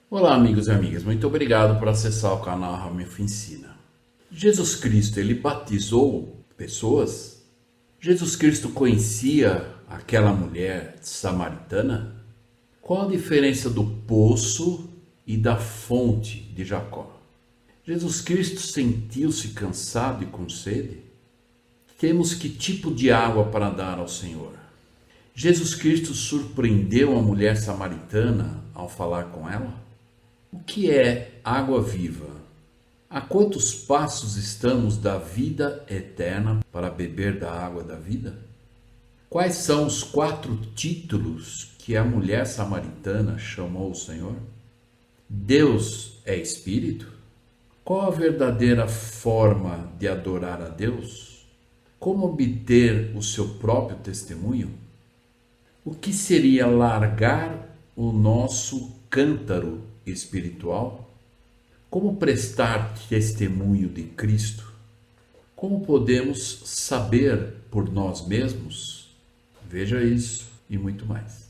Olá, amigos e amigas, muito obrigado por acessar o canal Ramilf Ensina. Jesus Cristo, ele batizou pessoas? Jesus Cristo conhecia aquela mulher samaritana? Qual a diferença do poço e da fonte de Jacó? Jesus Cristo sentiu-se cansado e com sede? Temos que tipo de água para dar ao Senhor? Jesus Cristo surpreendeu a mulher samaritana ao falar com ela? O que é água viva? A quantos passos estamos da vida eterna para beber da água da vida? Quais são os 4 títulos que a mulher samaritana chamou o Senhor? Deus é Espírito? Qual a verdadeira forma de adorar a Deus? Como obter o seu próprio testemunho? O que seria largar o nosso cântaro espiritual? Como prestar testemunho de Cristo? Como podemos saber por nós mesmos? Veja isso e muito mais.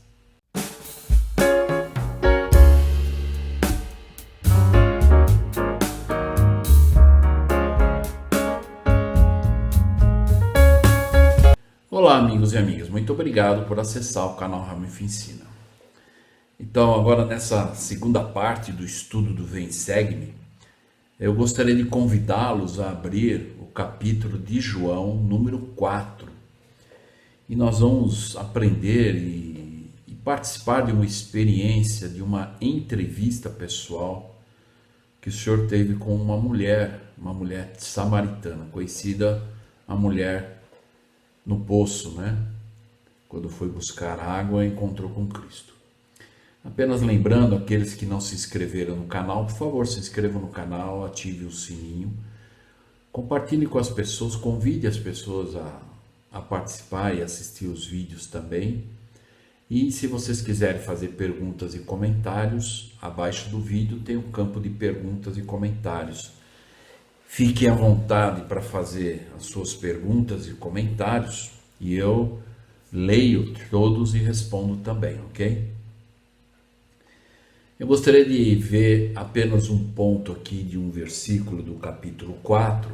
Olá, amigos e amigas, muito obrigado por acessar o canal Ramilf Ensina. Então, agora nessa segunda parte do estudo do Vem Segue-me, eu gostaria de convidá-los a abrir o capítulo de João, número 4. E nós vamos aprender e participar de uma experiência, de uma entrevista pessoal que o Senhor teve com uma mulher samaritana, conhecida a mulher no poço, né? Quando foi buscar água, encontrou com Cristo. Apenas lembrando aqueles que não se inscreveram no canal, por favor, se inscrevam no canal, ative o sininho, compartilhe com as pessoas, convide as pessoas a participar e assistir os vídeos também. E se vocês quiserem fazer perguntas e comentários, abaixo do vídeo tem um campo de perguntas e comentários. Fiquem à vontade para fazer as suas perguntas e comentários e eu leio todos e respondo também, ok? Eu gostaria de ver apenas um ponto aqui de um versículo do capítulo 4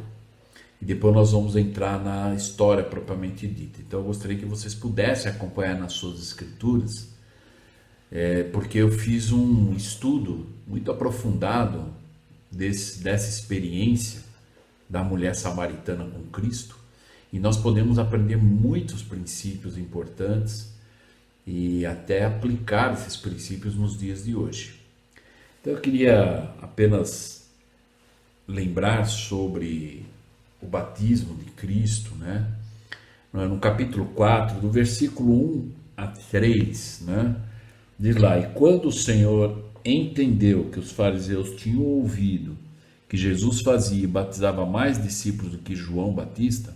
e depois nós vamos entrar na história propriamente dita. Então eu gostaria que vocês pudessem acompanhar nas suas escrituras, porque eu fiz um estudo muito aprofundado dessa experiência da mulher samaritana com Cristo e nós podemos aprender muitos princípios importantes e até aplicar esses princípios nos dias de hoje. Então eu queria apenas lembrar sobre o batismo de Cristo, né? No capítulo 4, do versículo 1 a 3, né? Diz lá: e quando o Senhor entendeu que os fariseus tinham ouvido que Jesus fazia e batizava mais discípulos do que João Batista,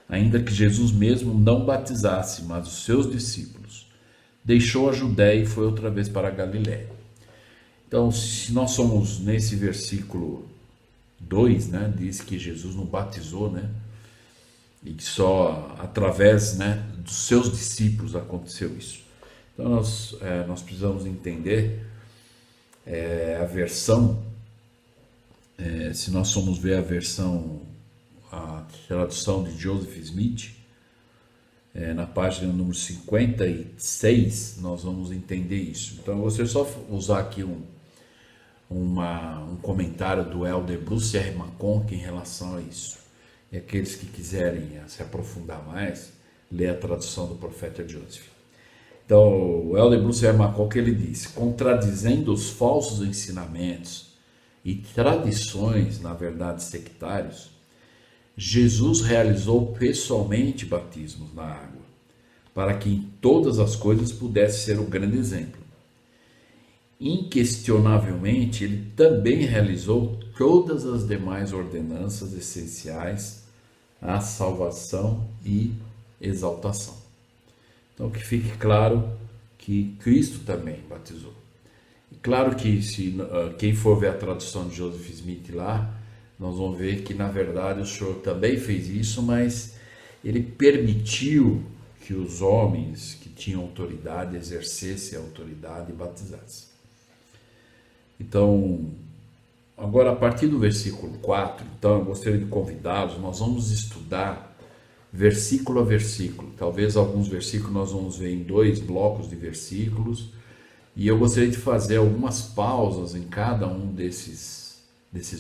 ainda que Jesus mesmo não batizasse, mas os seus discípulos, deixou a Judéia e foi outra vez para a Galiléia. Então, se nós somos nesse versículo 2, né, diz que Jesus não batizou, né, e que só através, né, dos seus discípulos aconteceu isso. Então, nós precisamos entender a versão, se nós formos ver a tradução de Joseph Smith, na página número 56, nós vamos entender isso. Então, eu vou só usar aqui um comentário do Elder Bruce R. McConkie em relação a isso. E aqueles que quiserem se aprofundar mais, lê a tradução do profeta Joseph. Então, o Elder Bruce R. McConkie, ele diz: contradizendo os falsos ensinamentos e tradições, na verdade, sectários, Jesus realizou pessoalmente batismos na água, para que em todas as coisas pudesse ser um grande exemplo. Inquestionavelmente, ele também realizou todas as demais ordenanças essenciais à salvação e exaltação. Então, que fique claro que Cristo também batizou. E claro que se quem for ver a tradução de Joseph Smith lá, nós vamos ver que na verdade o Senhor também fez isso, mas ele permitiu que os homens que tinham autoridade exercessem a autoridade e batizassem. Então, agora a partir do versículo 4, então eu gostaria de convidá-los, nós vamos estudar versículo a versículo. Talvez alguns versículos nós vamos ver em 2 blocos de versículos, e eu gostaria de fazer algumas pausas em cada um desses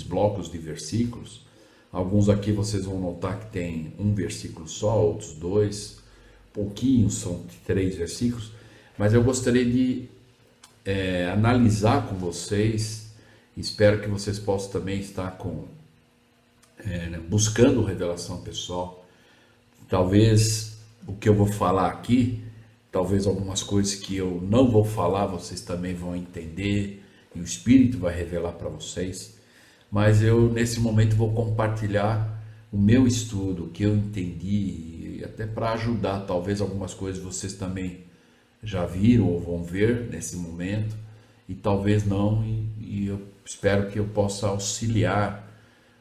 blocos de versículos. Alguns aqui vocês vão notar que tem um versículo só, outros 2, pouquinhos, são 3 versículos, mas eu gostaria de analisar com vocês, espero que vocês possam também estar buscando revelação pessoal. Talvez o que eu vou falar aqui, talvez algumas coisas que eu não vou falar, vocês também vão entender, e o Espírito vai revelar para vocês. Mas eu, nesse momento, vou compartilhar o meu estudo, o que eu entendi, e até para ajudar, talvez algumas coisas vocês também já viram ou vão ver nesse momento, e talvez não, e eu espero que eu possa auxiliar,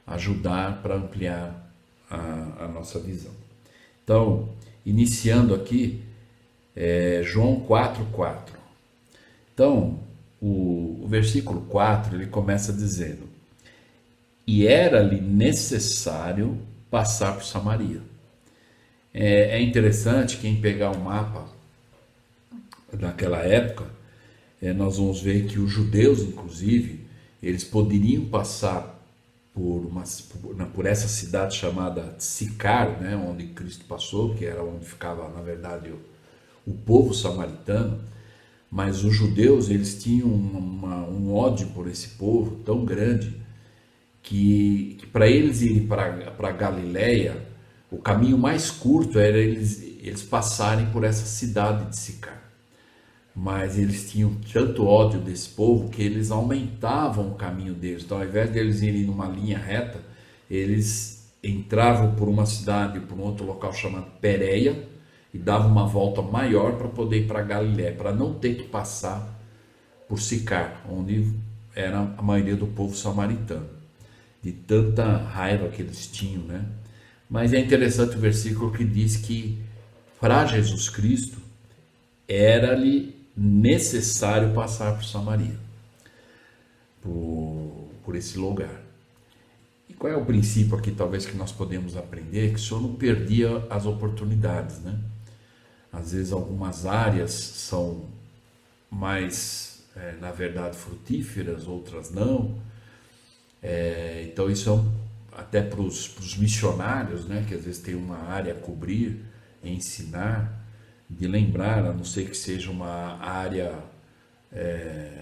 ajudar para ampliar a nossa visão. Então, iniciando aqui, João 4,4. Então, o versículo 4, ele começa dizendo: e era-lhe necessário passar por Samaria. É interessante, quem pegar o mapa daquela época, nós vamos ver que os judeus, inclusive, eles poderiam passar por essa cidade chamada Sicar, né, onde Cristo passou, que era onde ficava, na verdade, o povo samaritano, mas os judeus, eles tinham um ódio por esse povo tão grande que para eles irem para Galiléia, o caminho mais curto era eles passarem por essa cidade de Sicar. Mas eles tinham tanto ódio desse povo que eles aumentavam o caminho deles. Então, ao invés de eles irem numa linha reta, eles entravam por uma cidade, por um outro local chamado Pérea, e davam uma volta maior para poder ir para Galiléia, para não ter que passar por Sicar, onde era a maioria do povo samaritano, de tanta raiva que eles tinham, né? Mas é interessante o versículo que diz que para Jesus Cristo era-lhe necessário passar por Samaria, por esse lugar. E qual é o princípio aqui, talvez, que nós podemos aprender? Que o Senhor não perdia as oportunidades, né? Às vezes algumas áreas são mais, na verdade, frutíferas, outras não. Então isso até para os missionários, né, que às vezes tem uma área a cobrir, ensinar, de lembrar, a não ser que seja uma área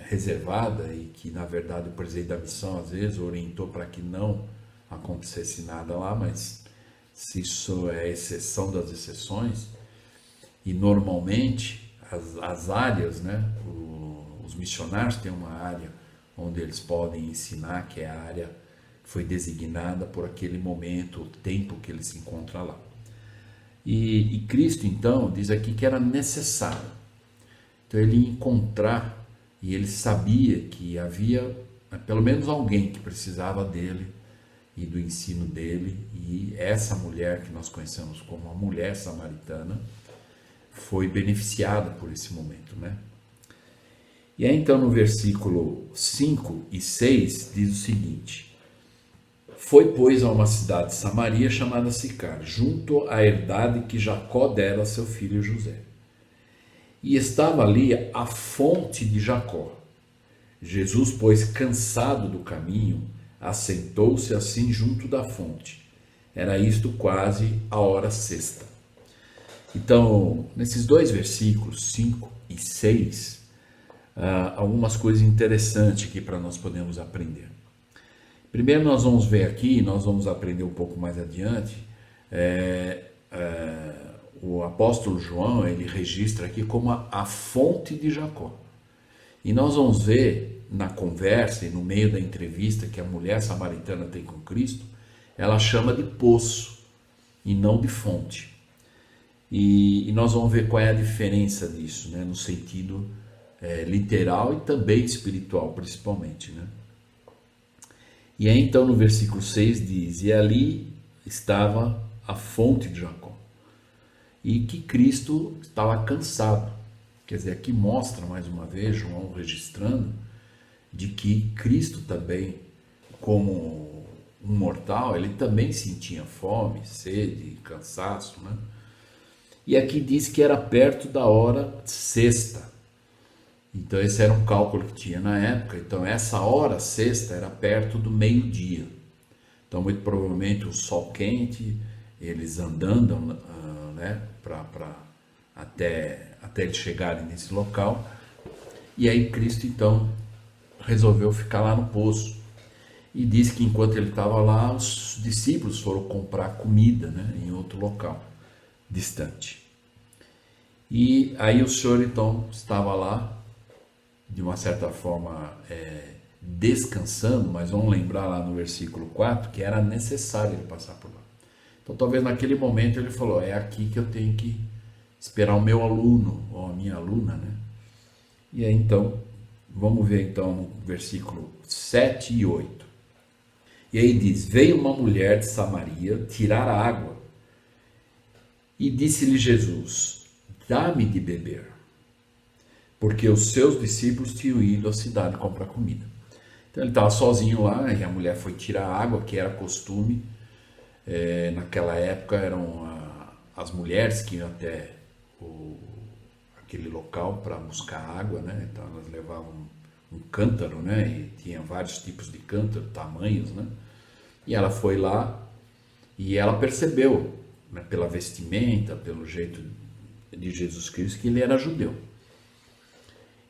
reservada e que, na verdade, o presidente da missão às vezes orientou para que não acontecesse nada lá, mas se isso é exceção das exceções, e normalmente as áreas, né, os missionários têm uma área onde eles podem ensinar, que é a área que foi designada por aquele momento, o tempo que ele se encontra lá. E Cristo, então, diz aqui que era necessário. Então ele ia encontrar, e ele sabia que havia pelo menos alguém que precisava dele e do ensino dele, e essa mulher que nós conhecemos como a mulher samaritana foi beneficiada por esse momento, né? E aí então no versículo 5 e 6 diz o seguinte: foi, pois, a uma cidade de Samaria chamada Sicar, junto à herdade que Jacó dera a seu filho José. E estava ali a fonte de Jacó. Jesus, pois, cansado do caminho, assentou-se assim junto da fonte. Era isto quase a hora sexta. Então, nesses 2 versículos, 5 e 6, algumas coisas interessantes aqui para nós podermos aprender. Primeiro nós vamos ver aqui, nós vamos aprender um pouco mais adiante, o apóstolo João, ele registra aqui como a fonte de Jacó. E nós vamos ver na conversa e no meio da entrevista que a mulher samaritana tem com Cristo, ela chama de poço e não de fonte. E nós vamos ver qual é a diferença disso, né, no sentido literal e também espiritual, principalmente, né? E aí então no versículo 6 diz: e ali estava a fonte de Jacó. E que Cristo estava cansado. Quer dizer, aqui mostra mais uma vez, João registrando, de que Cristo também, como um mortal, ele também sentia fome, sede, cansaço, né? E aqui diz que era perto da hora sexta. Então esse era um cálculo que tinha na época. Então essa hora sexta era perto do meio-dia. Então muito provavelmente o sol quente, eles andando, né, até eles chegarem nesse local. E aí Cristo então resolveu ficar lá no poço. E diz que enquanto ele estava lá, os discípulos foram comprar comida, né, em outro local distante. E aí o Senhor então estava lá, de uma certa forma, descansando, mas vamos lembrar lá no versículo 4 que era necessário ele passar por lá. Então talvez naquele momento ele falou, é aqui que eu tenho que esperar o meu aluno, ou a minha aluna, né? E aí então, vamos ver então no versículo 7 e 8. E aí diz, veio uma mulher de Samaria tirar água, e disse-lhe Jesus, dá-me de beber, porque os seus discípulos tinham ido à cidade comprar comida. Então ele estava sozinho lá, e a mulher foi tirar água, que era costume. Naquela época eram as mulheres que iam até aquele local para buscar água, né? Então elas levavam um cântaro, né? E tinha vários tipos de cântaro, tamanhos, né? E ela foi lá e ela percebeu, né, pela vestimenta, pelo jeito de Jesus Cristo, que ele era judeu.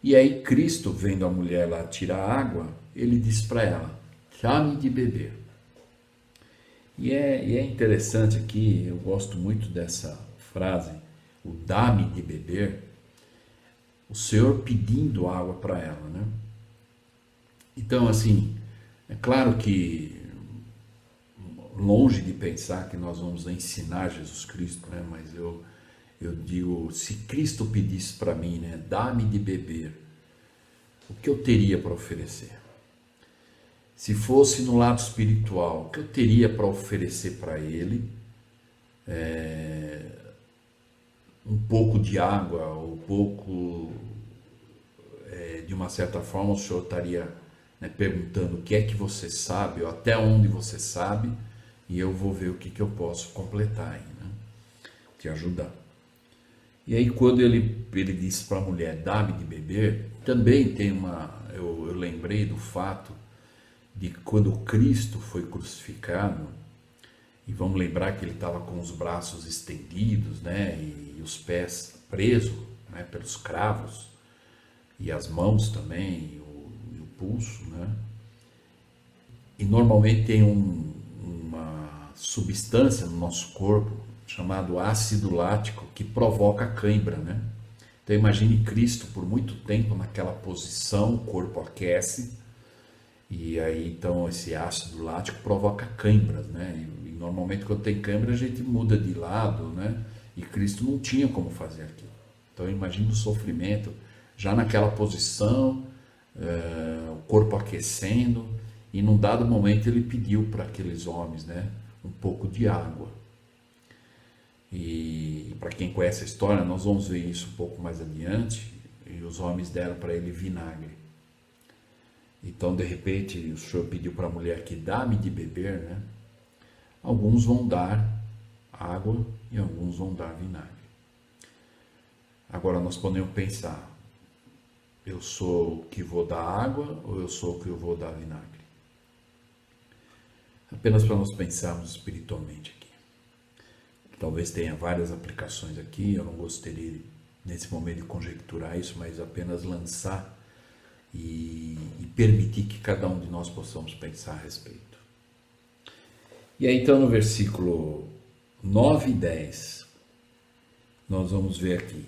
E aí Cristo, vendo a mulher lá tirar água, ele disse para ela, dá-me de beber. E é interessante aqui, eu gosto muito dessa frase, o dá-me de beber, o Senhor pedindo água para ela, né? Então, assim, é claro que longe de pensar que nós vamos ensinar Jesus Cristo, né? Mas eu digo, se Cristo pedisse para mim, né, dá-me de beber, o que eu teria para oferecer? Se fosse no lado espiritual, o que eu teria para oferecer para Ele? Um pouco de água, ou pouco, de uma certa forma, o Senhor estaria, né, perguntando o que é que você sabe, ou até onde você sabe, e eu vou ver o que eu posso completar aí, né? Te ajudar. E aí quando ele disse para a mulher, dá-me de beber, também tem eu lembrei do fato de quando Cristo foi crucificado, e vamos lembrar que ele estava com os braços estendidos, né, e os pés presos, né, pelos cravos, e as mãos também, e o pulso, né? E normalmente tem uma substância no nosso corpo chamado ácido lático que provoca cãibra, né? Então imagine Cristo por muito tempo naquela posição, o corpo aquece, e aí então esse ácido lático provoca cãibras, né? E normalmente quando tem cãibra a gente muda de lado, né? E Cristo não tinha como fazer aquilo. Então imagine o sofrimento, já naquela posição, o corpo aquecendo, e num dado momento ele pediu para aqueles homens, né, um pouco de água. E para quem conhece a história, nós vamos ver isso um pouco mais adiante, e os homens deram para ele vinagre. Então, de repente, o Senhor pediu para a mulher que dá-me de beber, né? Alguns vão dar água e alguns vão dar vinagre. Agora nós podemos pensar, eu sou o que vou dar água ou eu sou o que eu vou dar vinagre? Apenas para nós pensarmos espiritualmente aqui. Talvez tenha várias aplicações aqui, eu não gostaria nesse momento de conjecturar isso, mas apenas lançar e permitir que cada um de nós possamos pensar a respeito. E aí então no versículo 9 e 10, nós vamos ver aqui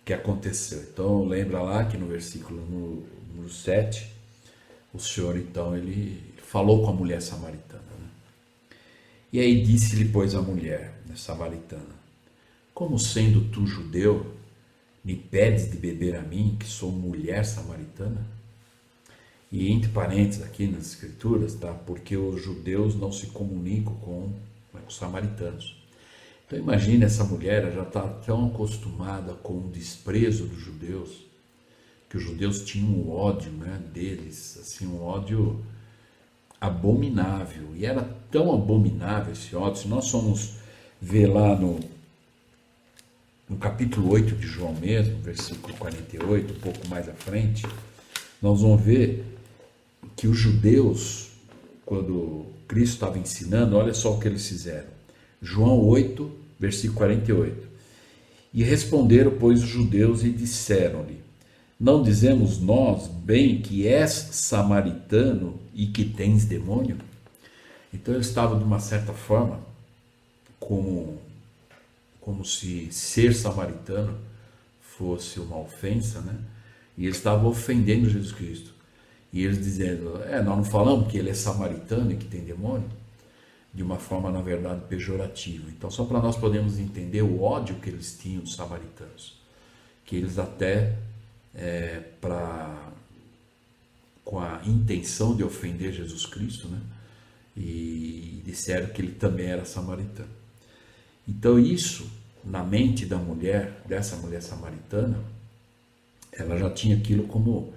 o que aconteceu. Então lembra lá que no versículo número 7, o Senhor então ele falou com a mulher samaritana, né? E aí disse-lhe, pois, a mulher samaritana, como sendo tu judeu, me pedes de beber a mim, que sou mulher samaritana? E entre parênteses aqui nas escrituras, tá? Porque os judeus não se comunicam com os samaritanos. Então imagine, essa mulher já está tão acostumada com o desprezo dos judeus, que os judeus tinham um ódio, né, deles, assim, um ódio abominável. E era tão abominável esse ódio, se nós formos ver lá no capítulo 8 de João mesmo, versículo 48, um pouco mais à frente, nós vamos ver que os judeus, quando Cristo estava ensinando, olha só o que eles fizeram. João 8, versículo 48. E responderam, pois, os judeus e disseram-lhe: não dizemos nós bem que és samaritano e que tens demônio? Então eles estavam, de uma certa forma, como se ser samaritano fosse uma ofensa, né? E eles estavam ofendendo Jesus Cristo. E eles dizendo, nós não falamos que ele é samaritano e que tem demônio? De uma forma, na verdade, pejorativa. Então, só para nós podermos entender o ódio que eles tinham dos samaritanos. Que eles até, com a intenção de ofender Jesus Cristo, né? E disseram que ele também era samaritano. Então, isso, na mente da mulher, dessa mulher samaritana, ela já tinha aquilo como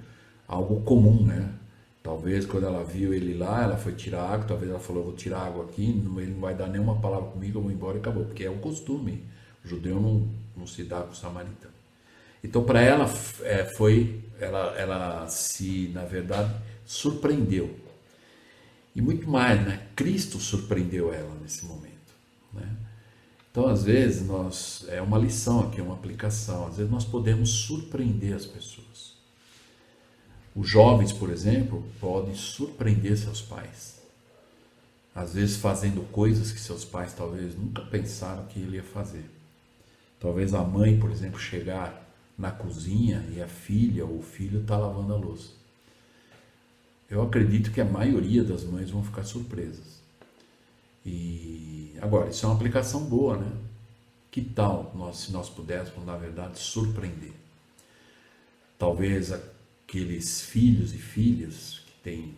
algo comum, né? Talvez quando ela viu ele lá, ela foi tirar água, talvez ela falou, eu vou tirar água aqui, ele não vai dar nenhuma palavra comigo, eu vou embora e acabou, porque é um costume, o judeu não se dá com o samaritano. Então para ela, ela se, na verdade, surpreendeu. E muito mais, né? Cristo surpreendeu ela nesse momento, né? Então às vezes é uma lição aqui, é uma aplicação, às vezes nós podemos surpreender as pessoas. Os jovens, por exemplo, podem surpreender seus pais. Às vezes fazendo coisas que seus pais talvez nunca pensaram que ele ia fazer. Talvez a mãe, por exemplo, chegar na cozinha e a filha ou o filho está lavando a louça. Eu acredito que a maioria das mães vão ficar surpresas. E agora, isso é uma aplicação boa, né? Que tal se nós pudéssemos, na verdade, surpreender? Talvez aqueles filhos e filhas que têm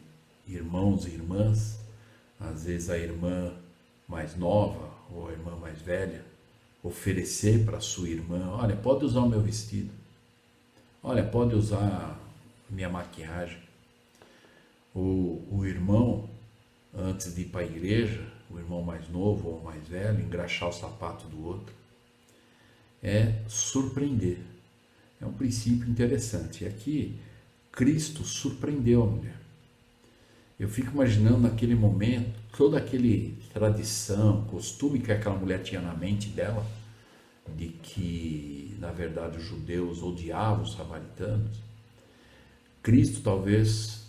irmãos e irmãs, às vezes a irmã mais nova ou a irmã mais velha, oferecer para a sua irmã, olha, pode usar o meu vestido, olha, pode usar minha maquiagem. O irmão, antes de ir para a igreja, o irmão mais novo ou mais velho, engraxar o sapato do outro, é surpreender. É um princípio interessante. E aqui, Cristo surpreendeu a mulher. Eu fico imaginando naquele momento, toda aquela tradição, costume que aquela mulher tinha na mente dela, de que, na verdade, os judeus odiavam os samaritanos. Cristo, talvez,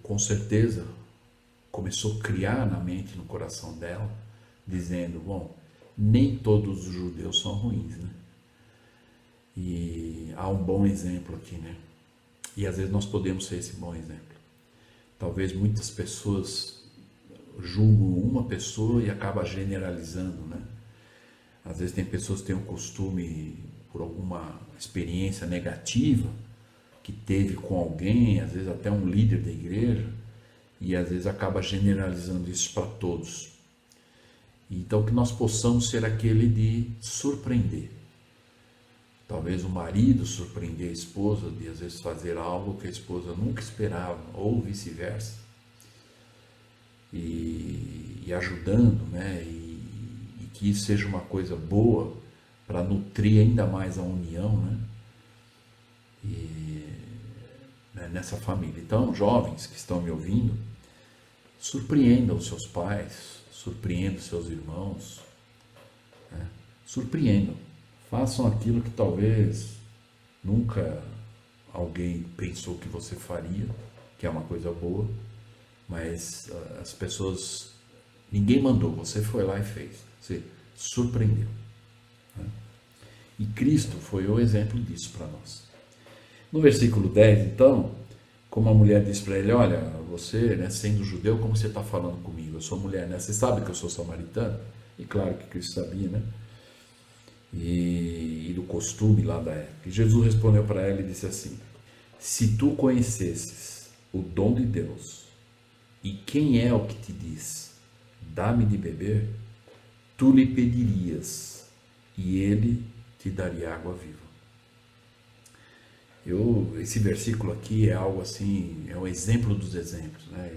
com certeza, começou a criar na mente, no coração dela, dizendo, bom, nem todos os judeus são ruins, né? E há um bom exemplo aqui, né? E às vezes nós podemos ser esse bom exemplo. Talvez muitas pessoas julgam uma pessoa e acabam generalizando, né? Às vezes tem pessoas que têm o costume, por alguma experiência negativa que teve com alguém, às vezes até um líder da igreja, e às vezes acaba generalizando isso para todos. Então que nós possamos ser aquele de surpreender. Talvez o marido surpreender a esposa de às vezes fazer algo que a esposa nunca esperava, ou vice-versa, e ajudando, né? E que isso seja uma coisa boa para nutrir ainda mais a união, né? Nessa família. Então, jovens que estão me ouvindo, surpreendam os seus pais, surpreendam seus irmãos, né? Surpreendam. Façam aquilo que talvez nunca alguém pensou que você faria, que é uma coisa boa, mas as pessoas, ninguém mandou, você foi lá e fez, você surpreendeu, né? E Cristo foi o exemplo disso para nós. No versículo 10, então, como a mulher disse para ele, olha, você, né, sendo judeu, como você está falando comigo? Eu sou mulher, né? Você sabe que eu sou samaritano? E claro que Cristo sabia, né? E do costume lá da época. E Jesus respondeu para ela e disse assim, se tu conhecesses o dom de Deus e quem é o que te diz, dá-me de beber, tu lhe pedirias e ele te daria água viva. Esse versículo aqui é algo assim, é um exemplo dos exemplos, né?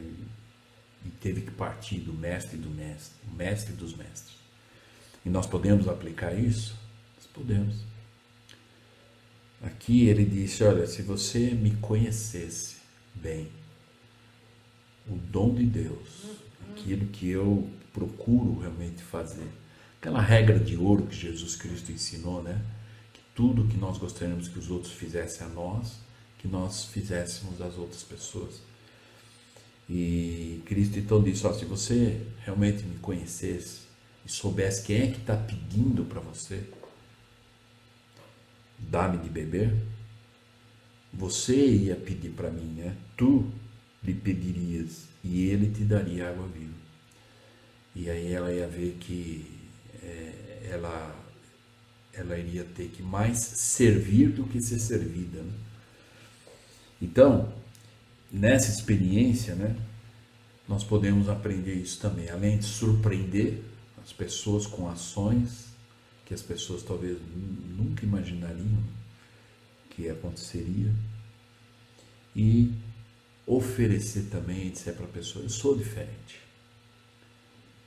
E teve que partir do mestre do mestre, o mestre dos mestres. E nós podemos aplicar isso? Nós podemos. Aqui ele disse, olha, se você me conhecesse bem, o dom de Deus, aquilo que eu procuro realmente fazer, aquela regra de ouro que Jesus Cristo ensinou, né? Que tudo que nós gostaríamos que os outros fizessem a nós, que nós fizéssemos às outras pessoas. E Cristo então disse, ó, se você realmente me conhecesse e soubesse quem é que está pedindo para você, dá-me de beber, você ia pedir para mim, né? Tu lhe pedirias e ele te daria água viva. E aí ela ia ver que ela iria ter que mais servir do que ser servida, né? Então, nessa experiência, né, nós podemos aprender isso também, além de surpreender as pessoas com ações que as pessoas talvez nunca imaginariam que aconteceria, e oferecer também, dizer para a pessoa, eu sou diferente,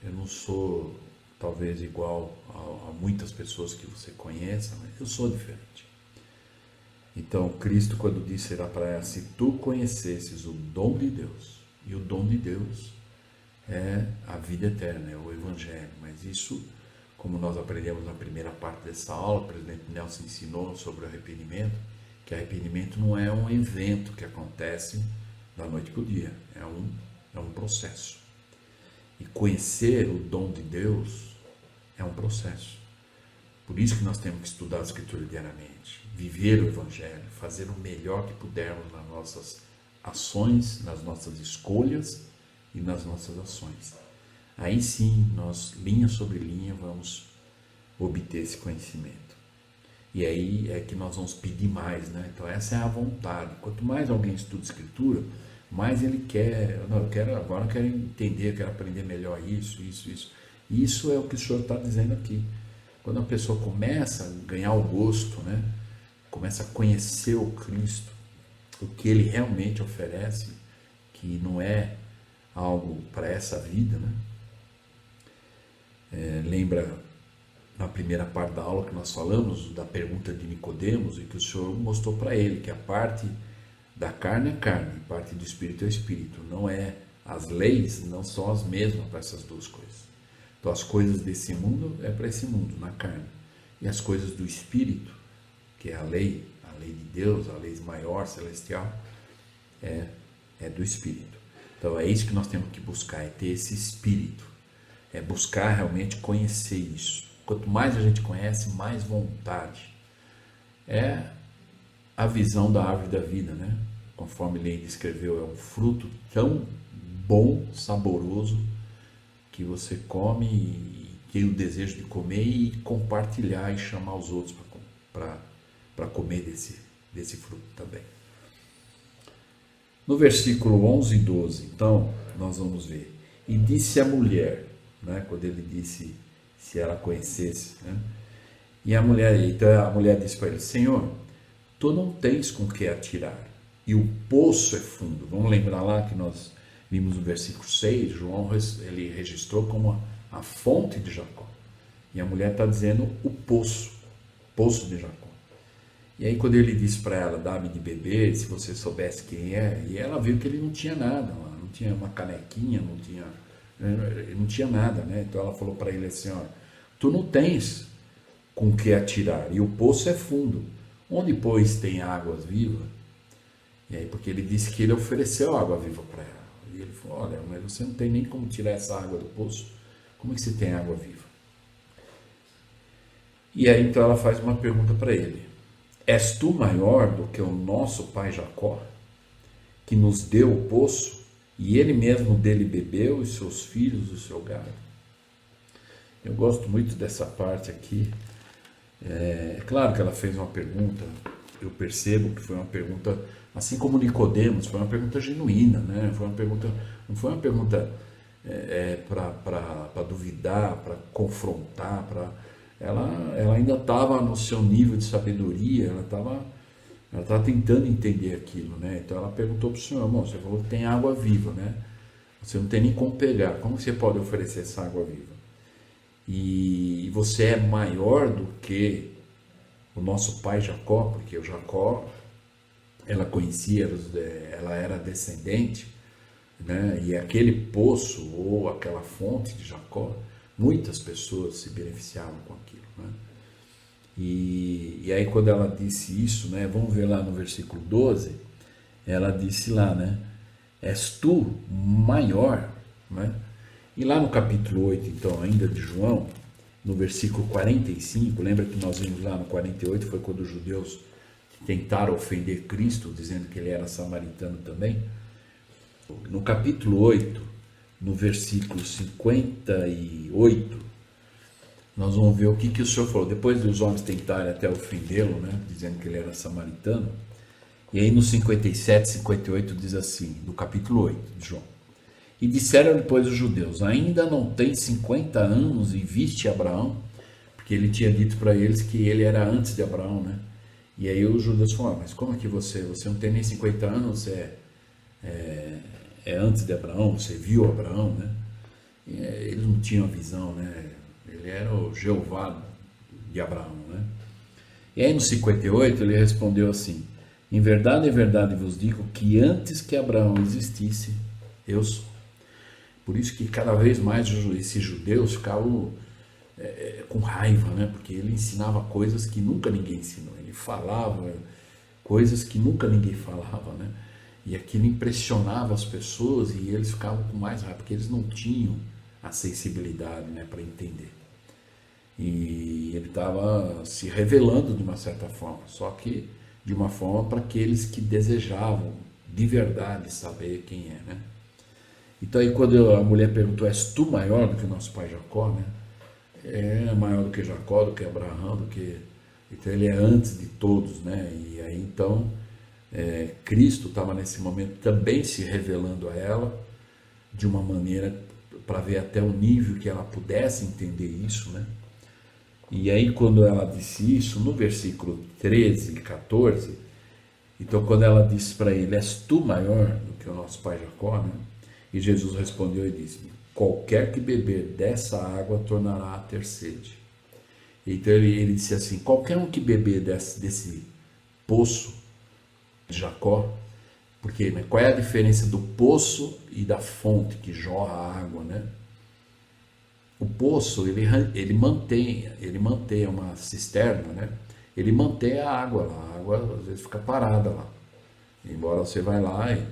eu não sou talvez igual a muitas pessoas que você conhece, mas eu sou diferente. Então Cristo, quando disse para ela, se tu conhecesses o dom de Deus, e o dom de Deus é a vida eterna, é o Evangelho, mas isso, como nós aprendemos na primeira parte dessa aula, o presidente Nelson ensinou sobre o arrependimento, que arrependimento não é um evento que acontece da noite para o dia, é um processo. E conhecer o dom de Deus é um processo. Por isso que nós temos que estudar a Escritura diariamente, viver o Evangelho, fazer o melhor que pudermos nas nossas ações, nas nossas escolhas e nas nossas ações. Aí sim, nós, linha sobre linha, vamos obter esse conhecimento. E aí é que nós vamos pedir mais, né? Então essa é a vontade. Quanto mais alguém estuda Escritura, mais ele quer, não, agora eu quero entender, eu quero aprender melhor isso. Isso é o que o Senhor está dizendo aqui. Quando a pessoa começa a ganhar o gosto, né? Começa a conhecer o Cristo, o que Ele realmente oferece, que não é algo para essa vida, né? Lembra na primeira parte da aula que nós falamos da pergunta de Nicodemos, e que o Senhor mostrou para ele que a parte da carne é carne, a parte do espírito é espírito. Não é, as leis não são as mesmas para essas duas coisas. Então as coisas desse mundo é para esse mundo, na carne, e as coisas do espírito, que é a lei de Deus, a lei maior, celestial, é do espírito. Então é isso que nós temos que buscar, é ter esse espírito, é buscar realmente conhecer isso. Quanto mais a gente conhece, mais vontade. É a visão da árvore da vida, né? Conforme Lenin escreveu, é um fruto tão bom, saboroso, que você come e tem o desejo de comer e compartilhar e chamar os outros para comer desse fruto também. No versículo 11 e 12, então, nós vamos ver. E disse a mulher, né, quando ele disse se ela conhecesse, né? E a mulher disse para ele, Senhor, tu não tens com que atirar, e o poço é fundo. Vamos lembrar lá que nós vimos no versículo 6, João ele registrou como a fonte de Jacó. E a mulher está dizendo o poço de Jacó. E aí quando ele disse para ela, dá-me de beber, se você soubesse quem é, e ela viu que ele não tinha nada, não tinha uma canequinha, não tinha nada, né? Então ela falou para ele assim, ó, tu não tens com que atirar, e o poço é fundo, onde pois tem águas vivas? E aí porque ele disse que ele ofereceu água viva para ela, e ele falou, olha, mas você não tem nem como tirar essa água do poço, como é que você tem água viva? E aí então ela faz uma pergunta para ele, és tu maior do que o nosso pai Jacó, que nos deu o poço, e ele mesmo dele bebeu, os seus filhos, o seu gado? Eu gosto muito dessa parte aqui. É claro que ela fez uma pergunta, eu percebo que foi uma pergunta, assim como Nicodemos, foi uma pergunta genuína, né? Não foi uma pergunta para duvidar, para confrontar, ela ainda estava no seu nível de sabedoria, ela estava Ela estava tentando entender aquilo, né? Então ela perguntou para o Senhor: irmão, você falou que tem água viva, né? Você não tem nem como pegar, como você pode oferecer essa água viva? E você é maior do que o nosso pai Jacó, porque o Jacó, ela conhecia, ela era descendente, né? E aquele poço ou aquela fonte de Jacó, muitas pessoas se beneficiavam com aquilo, né? E aí quando ela disse isso, né? Vamos ver lá no versículo 12, ela disse lá, né? És tu maior, né? E lá no capítulo 8, então, ainda de João, no versículo 45, lembra que nós vimos lá no 48, foi quando os judeus tentaram ofender Cristo, dizendo que ele era samaritano também. No capítulo 8, no versículo 58, nós vamos ver o que o Senhor falou. Depois dos homens tentarem até ofendê-lo, né, dizendo que ele era samaritano. E aí no 57, 58 diz assim, do capítulo 8 de João. E disseram depois os judeus: ainda não tem 50 anos e viste Abraão? Porque ele tinha dito para eles que ele era antes de Abraão, né? E aí os judeus falaram: mas como é que você não tem nem 50 anos, é antes de Abraão, você viu Abraão, né? E, eles não tinham a visão, né? Ele era o Jeová de Abraão, né? E aí no 58 ele respondeu assim: em verdade vos digo que antes que Abraão existisse, eu sou. Por isso que cada vez mais esses judeus ficavam com raiva, né? Porque ele ensinava coisas que nunca ninguém ensinou. Ele falava coisas que nunca ninguém falava, né? E aquilo impressionava as pessoas e eles ficavam com mais raiva, porque eles não tinham a sensibilidade, né, para entender. E ele estava se revelando de uma certa forma, só que de uma forma para aqueles que desejavam de verdade saber quem é, né? Então aí quando a mulher perguntou: és tu maior do que o nosso pai Jacó, né? É maior do que Jacó, do que Abraão, do que... Então ele é antes de todos, né? E aí então Cristo estava nesse momento também se revelando a ela de uma maneira para ver até o nível que ela pudesse entender isso, né? E aí quando ela disse isso, no versículo 13 e 14, então quando ela disse para ele: és tu maior do que o nosso pai Jacó, né? E Jesus respondeu e disse: qualquer que beber dessa água tornará a ter sede. Então ele disse assim: qualquer um que beber desse poço de Jacó, porque, né, qual é a diferença do poço e da fonte que jorra a água, né? O poço, ele mantém uma cisterna, né? Ele mantém a água lá, a água às vezes fica parada lá. Embora você vai lá e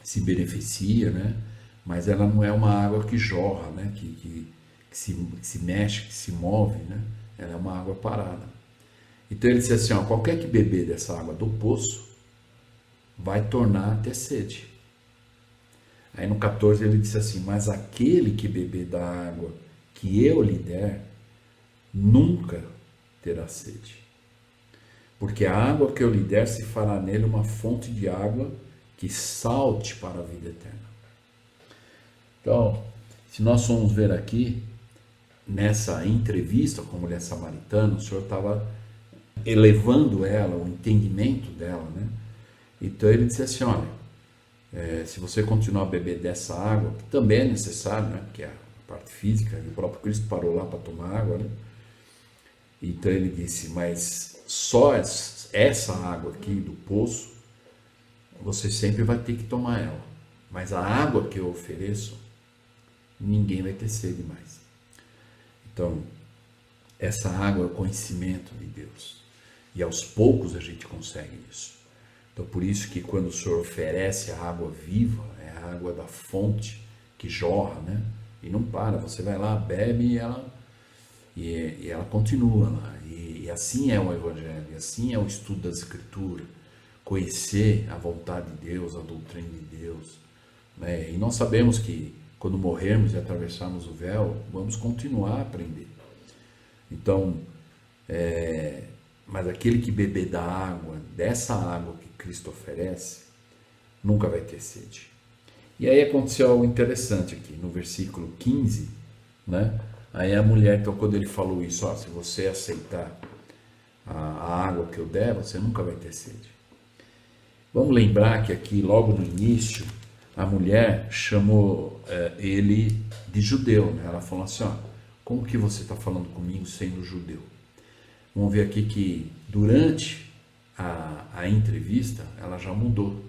se beneficia, né? Mas ela não é uma água que jorra, né? Que se mexe, que se move, né? Ela é uma água parada. Então ele disse assim: ó, qualquer que beber dessa água do poço vai tornar a ter sede. Aí no 14 ele disse assim: mas aquele que beber da água que eu lhe der, nunca terá sede. Porque a água que eu lhe der se fará nele uma fonte de água que salte para a vida eterna. Então, se nós formos ver aqui, nessa entrevista com a mulher samaritana, o Senhor estava elevando ela, o entendimento dela, né? Então ele disse assim: olha, se você continuar a beber dessa água, que também é necessário, né? Que é a parte física, e o próprio Cristo parou lá para tomar água, né? Então ele disse: mas só essa água aqui do poço, você sempre vai ter que tomar ela. Mas a água que eu ofereço, ninguém vai ter sede mais. Então, essa água é o conhecimento de Deus. E aos poucos a gente consegue isso. Então, por isso que quando o Senhor oferece a água viva, é a água da fonte que jorra, né? E não para, você vai lá, bebe e ela continua lá. E assim é o Evangelho, e assim é o estudo das Escrituras. Conhecer a vontade de Deus, a doutrina de Deus, né? E nós sabemos que quando morrermos e atravessarmos o véu, vamos continuar a aprender. Então, mas aquele que beber da água, dessa água que Cristo oferece, nunca vai ter sede. E aí aconteceu algo interessante aqui, no versículo 15, né? Aí a mulher, então quando ele falou isso, ó, se você aceitar a água que eu der, você nunca vai ter sede. Vamos lembrar que aqui, logo no início, a mulher chamou ele de judeu, né? Ela falou assim, ó, como que você está falando comigo sendo judeu? Vamos ver aqui que durante a entrevista, ela já mudou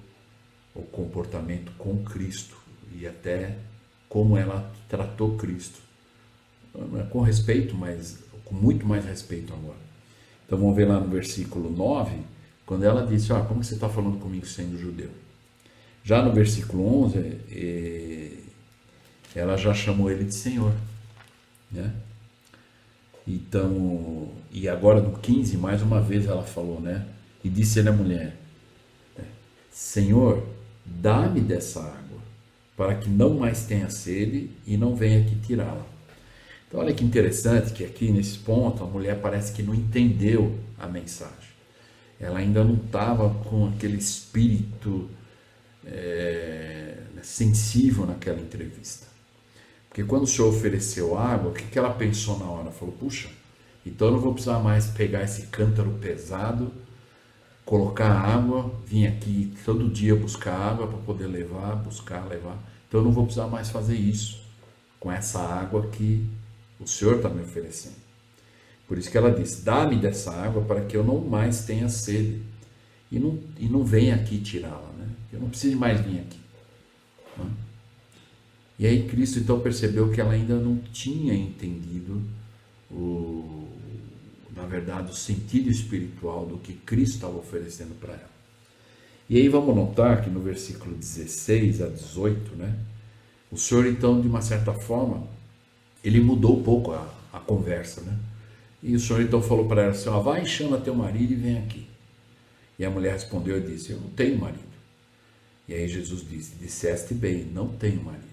o comportamento com Cristo e até como ela tratou Cristo. Com respeito, mas com muito mais respeito agora. Então vamos ver lá no versículo 9, quando ela disse, como você está falando comigo sendo judeu? Já no versículo 11, ela já chamou ele de Senhor, né? Então, e agora no 15, mais uma vez ela falou, né? E disse ele à mulher, Senhor, dá-me dessa água, para que não mais tenha sede e não venha aqui tirá-la. Então olha que interessante que aqui nesse ponto a mulher parece que não entendeu a mensagem. Ela ainda não estava com aquele espírito sensível naquela entrevista. Porque quando o Senhor ofereceu água, o que ela pensou na hora? Falou, puxa, então eu não vou precisar mais pegar esse cântaro pesado, colocar água, vir aqui todo dia buscar água para poder levar, buscar, levar. Então eu não vou precisar mais fazer isso com essa água que o Senhor está me oferecendo. Por isso que ela disse, dá-me dessa água para que eu não mais tenha sede e não venha aqui tirá-la, né? Eu não preciso mais vir aqui. Né? E aí Cristo então percebeu que ela ainda não tinha entendido na verdade o sentido espiritual do que Cristo estava oferecendo para ela. E aí vamos notar que no versículo 16 a 18, né, o Senhor então de uma certa forma ele mudou um pouco a conversa, né? E o Senhor então falou para ela assim, vai e chama teu marido e vem aqui. E a mulher respondeu e disse, eu não tenho marido. E aí Jesus disse, disseste bem, não tenho marido.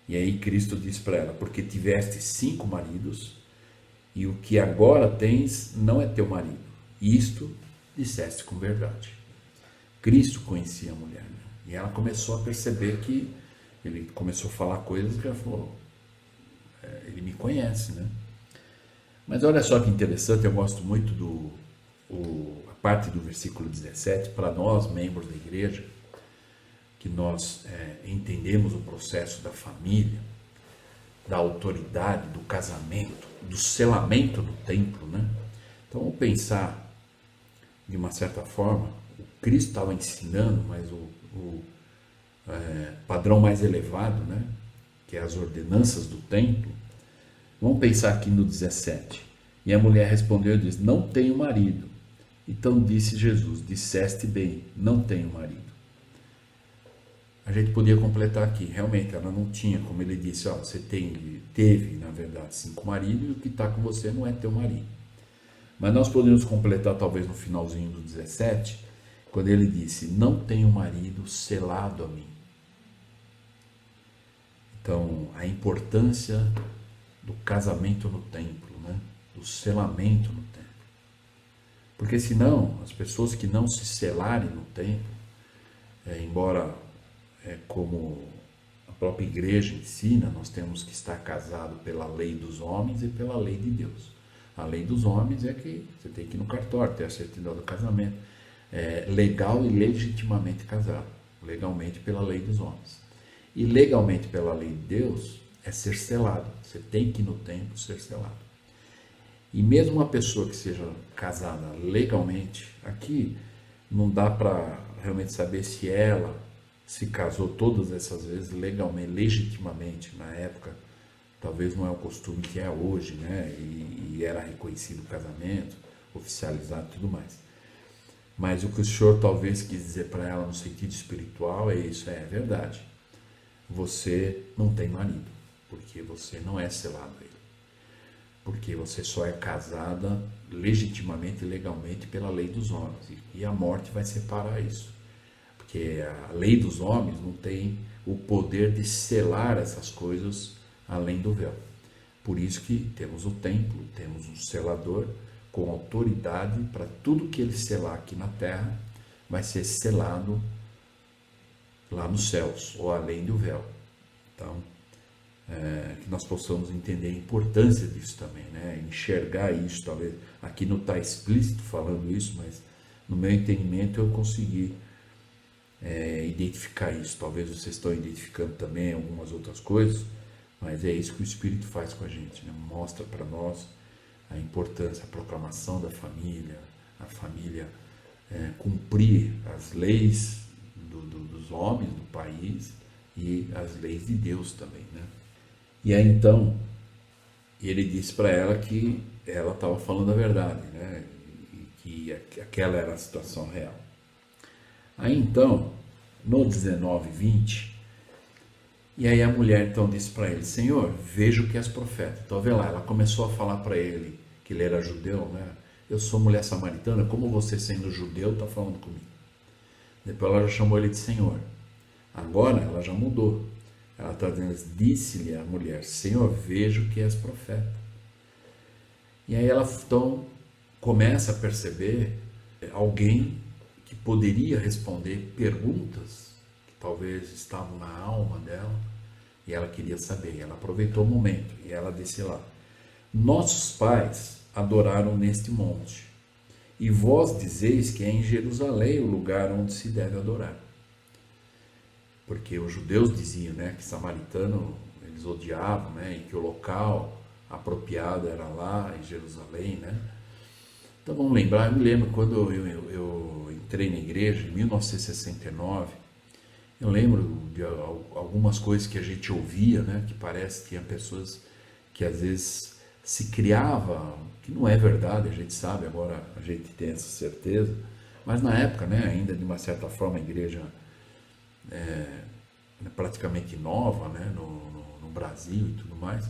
E aí Cristo disse para ela, porque tiveste 5 maridos, e o que agora tens não é teu marido. Isto disseste com verdade. Cristo conhecia a mulher, né? E ela começou a perceber que ele começou a falar coisas que ela falou, ele me conhece, né? Mas olha só que interessante, eu gosto muito a parte do versículo 17, para nós, membros da igreja, que nós entendemos o processo da família, da autoridade, do casamento, do selamento no templo, né? Então vamos pensar, de uma certa forma, o Cristo estava ensinando, mas o padrão mais elevado, né? Que é as ordenanças do templo. Vamos pensar aqui no 17. E a mulher respondeu e disse, não tenho marido. Então disse Jesus, disseste bem, não tenho marido. A gente podia completar aqui, realmente ela não tinha, como ele disse, você teve, na verdade, 5 maridos e o que está com você não é teu marido. Mas nós podemos completar talvez no finalzinho do 17, quando ele disse, não tenho marido selado a mim. Então, a importância do casamento no templo, né? Do selamento no templo. Porque senão, as pessoas que não se selarem no templo, embora como a própria igreja ensina, nós temos que estar casado pela lei dos homens e pela lei de Deus. A lei dos homens é que você tem que ir no cartório, ter a certidão do casamento. Legal e legitimamente casado. Legalmente pela lei dos homens. E legalmente pela lei de Deus é ser selado. Você tem que ir no templo ser selado. E mesmo uma pessoa que seja casada legalmente, aqui não dá para realmente saber se ela se casou todas essas vezes legalmente, legitimamente, na época, talvez não é o costume que é hoje, né? E era reconhecido o casamento, oficializado e tudo mais. Mas o que o Senhor talvez quis dizer para ela no sentido espiritual é isso, é verdade. Você não tem marido, porque você não é selado a ele. Porque você só é casada legitimamente e legalmente pela lei dos homens. E a morte vai separar isso. Porque a lei dos homens não tem o poder de selar essas coisas além do véu. Por isso que temos o templo, temos um selador com autoridade para tudo que ele selar aqui na terra vai ser selado lá nos céus ou além do véu. Então, que nós possamos entender a importância disso também, né? Enxergar isso, talvez aqui não está explícito falando isso, mas no meu entendimento eu consegui identificar isso. Talvez vocês estão identificando também algumas outras coisas, mas é isso que o Espírito faz com a gente, né? Mostra para nós a importância, a proclamação da família, a família cumprir as leis dos homens do país e as leis de Deus também, né? E aí então ele disse para ela que ela estava falando a verdade, né? E que aquela era a situação real. Aí então, no 19:20, e aí a mulher então disse para ele: Senhor, vejo que és profeta. Então vê lá, ela começou a falar para ele que ele era judeu, né? Eu sou mulher samaritana, como você sendo judeu está falando comigo? Depois ela já chamou ele de Senhor. Agora ela já mudou. Ela está dizendo, disse-lhe a mulher: Senhor, vejo que és profeta. E aí ela então começa a perceber alguém que poderia responder perguntas que talvez estavam na alma dela, e ela queria saber. Ela aproveitou o momento e ela disse lá: nossos pais adoraram neste monte, e vós dizeis que é em Jerusalém o lugar onde se deve adorar. Porque os judeus diziam, né, que samaritano eles odiavam, né, e que o local apropriado era lá em Jerusalém, né? Então vamos lembrar, eu me lembro quando eu entrei na igreja em 1969, eu lembro de algumas coisas que a gente ouvia, né, que parece que tinha pessoas que às vezes se criava, que não é verdade, a gente sabe, agora a gente tem essa certeza, mas na época, né, ainda de uma certa forma a igreja praticamente nova, né, no Brasil e tudo mais.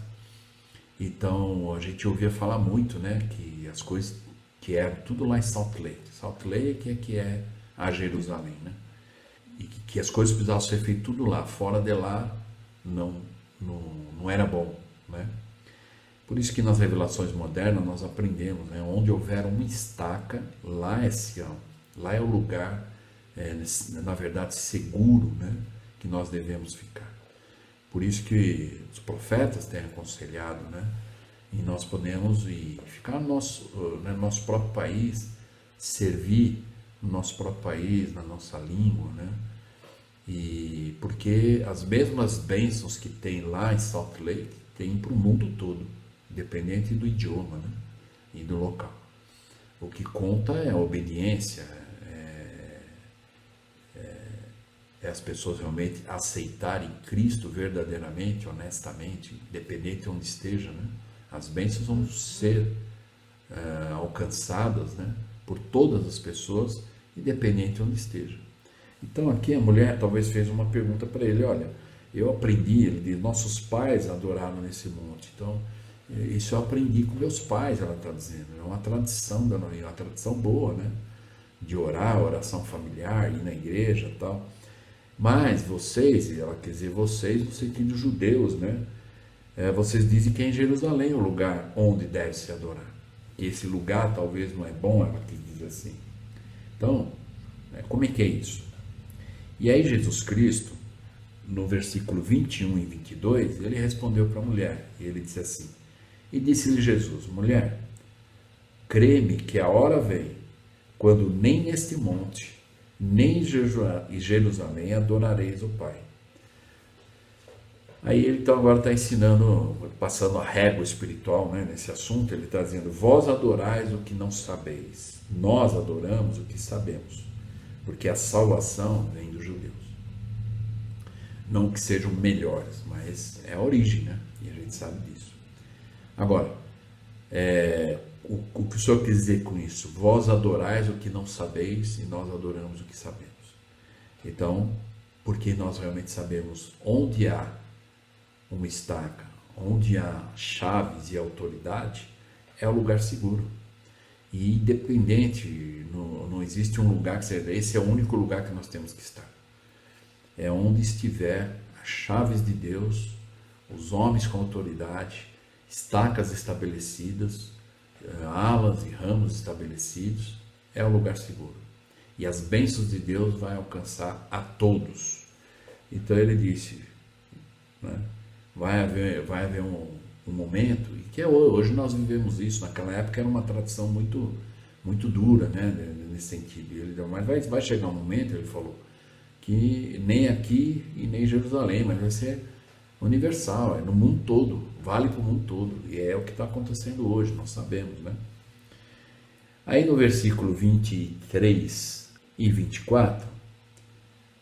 Então a gente ouvia falar muito, né, que as coisas que eram tudo lá em Salt Lake. Salt Lake é que é a Jerusalém, né? E que as coisas precisavam ser feitas tudo lá, fora de lá não era bom, né? Por isso que nas revelações modernas nós aprendemos, né, onde houver uma estaca, lá é Sião, lá é o lugar, na verdade, seguro, né, que nós devemos ficar. Por isso que os profetas têm aconselhado, né, e nós podemos ficar no nosso próprio país, servir no nosso próprio país, na nossa língua, né, e porque as mesmas bênçãos que tem lá em Salt Lake tem para o mundo todo, independente do idioma, né, e do local. O que conta é a obediência, é as pessoas realmente aceitarem Cristo verdadeiramente, honestamente, independente de onde esteja, né? As bênçãos vão ser alcançadas, né, por todas as pessoas, independente de onde esteja. Então aqui a mulher talvez fez uma pergunta para ele: olha, eu aprendi, ele diz, nossos pais adoraram nesse monte, então isso eu aprendi com meus pais, ela está dizendo, é uma tradição da noite, uma tradição boa, né, de orar, oração familiar, ir na igreja e tal. Mas vocês, ela quer dizer vocês no sentido de judeus, né? Vocês dizem que é em Jerusalém o lugar onde deve se adorar. E esse lugar talvez não é bom, ela quer dizer assim. Então, como é que é isso? E aí Jesus Cristo, no versículo 21 e 22, ele respondeu para a mulher, e ele disse assim: e disse-lhe Jesus: mulher, crê-me que a hora vem, quando nem neste monte, nem em Jerusalém adorareis o Pai. Aí ele então agora está ensinando, passando a régua espiritual, né, nesse assunto. Ele está dizendo: vós adorais o que não sabeis, nós adoramos o que sabemos, porque a salvação vem dos judeus. Não que sejam melhores, mas é a origem, né? E a gente sabe disso. Agora, o que o Senhor quis dizer com isso? Vós adorais o que não sabeis e nós adoramos o que sabemos. Então, porque nós realmente sabemos onde há uma estaca, onde há chaves e autoridade, é o lugar seguro. E independente, não existe um lugar que seja, esse é o único lugar que nós temos que estar. É onde estiver as chaves de Deus, os homens com autoridade, estacas estabelecidas, alas e ramos estabelecidos, é o lugar seguro. E as bênçãos de Deus vai alcançar a todos. Então ele disse, né, vai haver um momento, e que hoje nós vivemos isso, naquela época era uma tradição muito, muito dura, né, nesse sentido. Mas vai chegar um momento, ele falou, que nem aqui e nem em Jerusalém, mas vai ser universal, é no mundo todo, vale para o mundo todo, e é o que está acontecendo hoje, nós sabemos, né? Aí no versículo 23 e 24,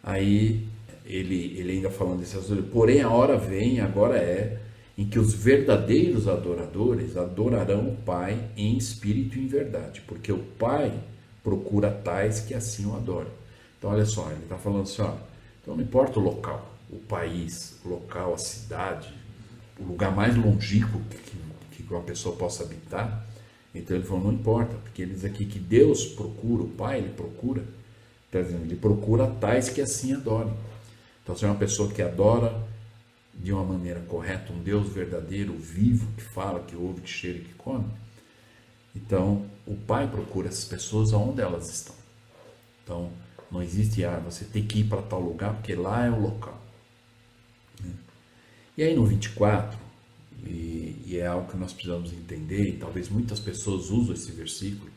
aí ele ainda falando dessas coisas, porém a hora vem, agora é, em que os verdadeiros adoradores adorarão o Pai em espírito e em verdade, porque o Pai procura tais que assim o adoram. Então olha só, ele está falando assim, ó, então não importa o local, o país, o local, a cidade, o lugar mais longínquo que uma pessoa possa habitar. Então ele falou, não importa, porque ele diz aqui que Deus procura, o Pai, ele procura, tá dizendo, ele procura tais que assim adorem. Então se é uma pessoa que adora de uma maneira correta, um Deus verdadeiro, vivo, que fala, que ouve, que cheira e que come, então o Pai procura essas pessoas aonde elas estão. Então não existe, você tem que ir para tal lugar, porque lá é o local. E aí no 24, e é algo que nós precisamos entender, e talvez muitas pessoas usam esse versículo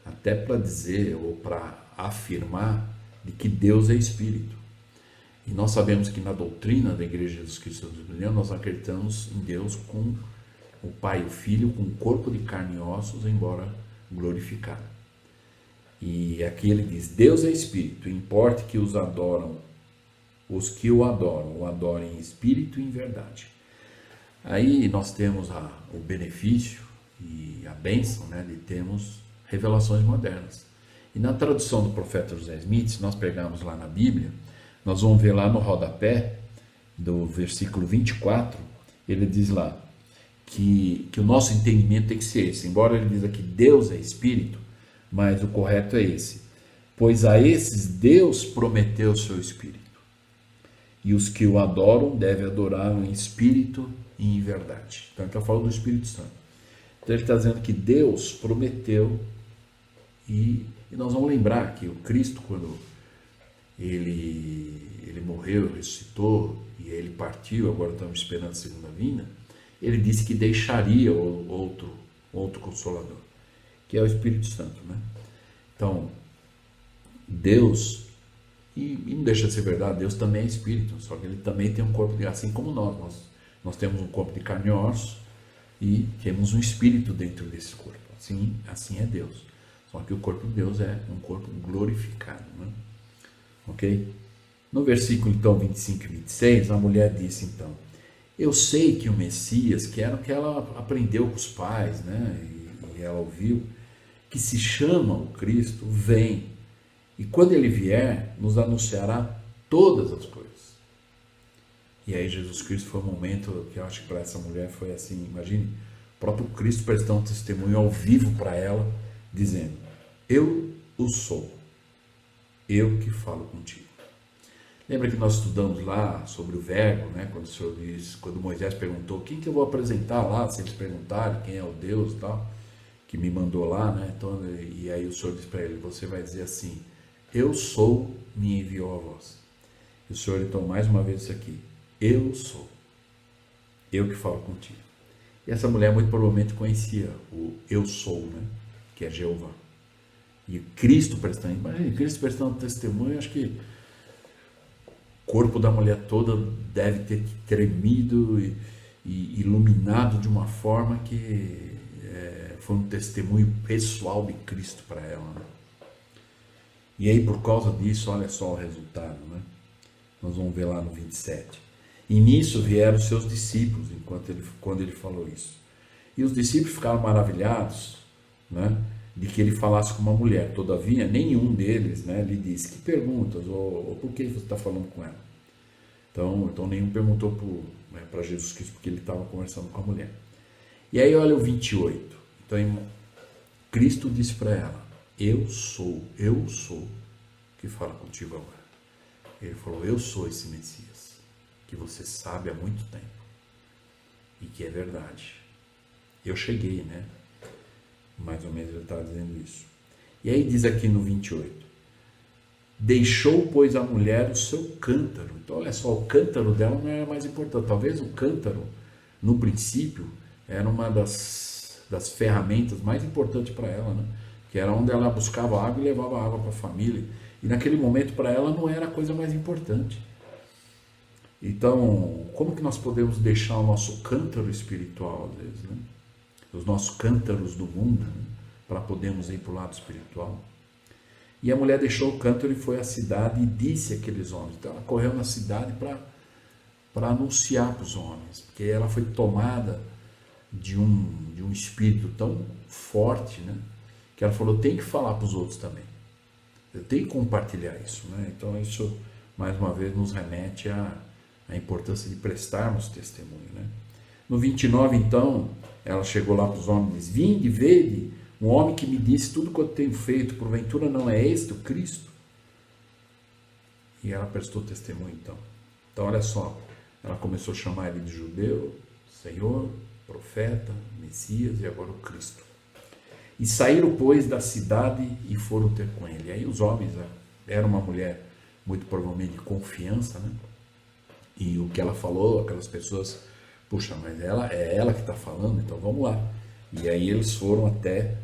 até para dizer ou para afirmar de que Deus é Espírito. E nós sabemos que na doutrina da Igreja de Jesus Cristo dos Milênios nós acreditamos em Deus com o Pai e o Filho, com um corpo de carne e ossos, embora glorificado. E aqui ele diz, Deus é Espírito, importa que os que o adorem em espírito e em verdade. Aí nós temos o benefício e a bênção, né, de termos revelações modernas. E na tradução do profeta José Smith, se nós pegarmos lá na Bíblia, nós vamos ver lá no rodapé do versículo 24, ele diz lá que o nosso entendimento tem que ser esse. Embora ele diz aqui Deus é Espírito, mas o correto é esse. Pois a esses Deus prometeu o seu Espírito. E os que o adoram devem adorá-lo em espírito e em verdade. Então ele está falando do Espírito Santo. Então ele está dizendo que Deus prometeu, e nós vamos lembrar que o Cristo, quando ele morreu, ressuscitou, e ele partiu, agora estamos esperando a segunda vinda, ele disse que deixaria outro Consolador, que é o Espírito Santo, né? Então, Deus, e não deixa de ser verdade, Deus também é Espírito, só que ele também tem um corpo de, assim como nós temos um corpo de carne e ossos, e temos um Espírito dentro desse corpo, assim é Deus, só que o corpo de Deus é um corpo glorificado, né? Ok? No versículo então 25 e 26, a mulher disse então, eu sei que o Messias, que era o que ela aprendeu com os pais, né? E ela ouviu, que se chama o Cristo, vem. E quando ele vier, nos anunciará todas as coisas. E aí Jesus Cristo foi um momento que eu acho que para essa mulher foi assim, imagine, o próprio Cristo prestando um testemunho ao vivo para ela, dizendo, eu o sou, eu que falo contigo. Lembra que nós estudamos lá sobre o verbo, né? Quando o Senhor diz, quando Moisés perguntou, quem que eu vou apresentar lá, se eles perguntarem quem é o Deus e tal, que me mandou lá, né? Então, e aí o Senhor diz para ele, você vai dizer assim, eu sou, me enviou a vós. E o Senhor então mais uma vez isso aqui, eu sou, eu que falo contigo. E essa mulher muito provavelmente conhecia o eu sou, né? Que é Jeová. E Cristo prestando, imagina, Cristo prestando testemunho, acho que o corpo da mulher toda deve ter tremido e iluminado de uma forma que foi um testemunho pessoal de Cristo para ela, né? E aí por causa disso, olha só o resultado, né? Nós vamos ver lá no 27. E nisso vieram os seus discípulos, quando ele falou isso. E os discípulos ficaram maravilhados, né, de que ele falasse com uma mulher. Todavia, nenhum deles, né, lhe disse, que perguntas, ou por que você está falando com ela? Então nenhum perguntou para Jesus Cristo, porque ele estava conversando com a mulher. E aí olha o 28. Então Cristo disse para ela, eu sou que fala contigo agora. Ele falou, eu sou esse Messias, que você sabe há muito tempo, e que é verdade. Eu cheguei, né? Mais ou menos ele está dizendo isso. E aí diz aqui no 28, Deixou, pois, a mulher o seu cântaro. Então, olha só, o cântaro dela não era mais importante. Talvez o cântaro, no princípio, era uma das ferramentas mais importantes para ela, né? Que era onde ela buscava água e levava água para a família. E naquele momento, para ela, não era a coisa mais importante. Então, como que nós podemos deixar o nosso cântaro espiritual, às vezes, né? Os nossos cântaros do mundo, né? Para podermos ir para o lado espiritual. E a mulher deixou o cântaro e foi à cidade e disse àqueles homens. Então ela correu na cidade para anunciar para os homens, porque ela foi tomada de um espírito tão forte, né? Que ela falou, tem que falar para os outros também. Eu tenho que compartilhar isso, né? Então isso, mais uma vez, nos remete à importância de prestarmos testemunho, né? No 29, então, ela chegou lá para os homens e disse, vinde, vede, um homem que me disse tudo quanto tenho feito, porventura não é este o Cristo? E ela prestou testemunho, então. Então, olha só, ela começou a chamar ele de judeu, Senhor, profeta, Messias e agora o Cristo. E saíram, pois, da cidade e foram ter com ele. E aí os homens, era uma mulher muito provavelmente de confiança, né? E o que ela falou, aquelas pessoas, puxa, mas é ela que está falando, então vamos lá. E aí eles foram até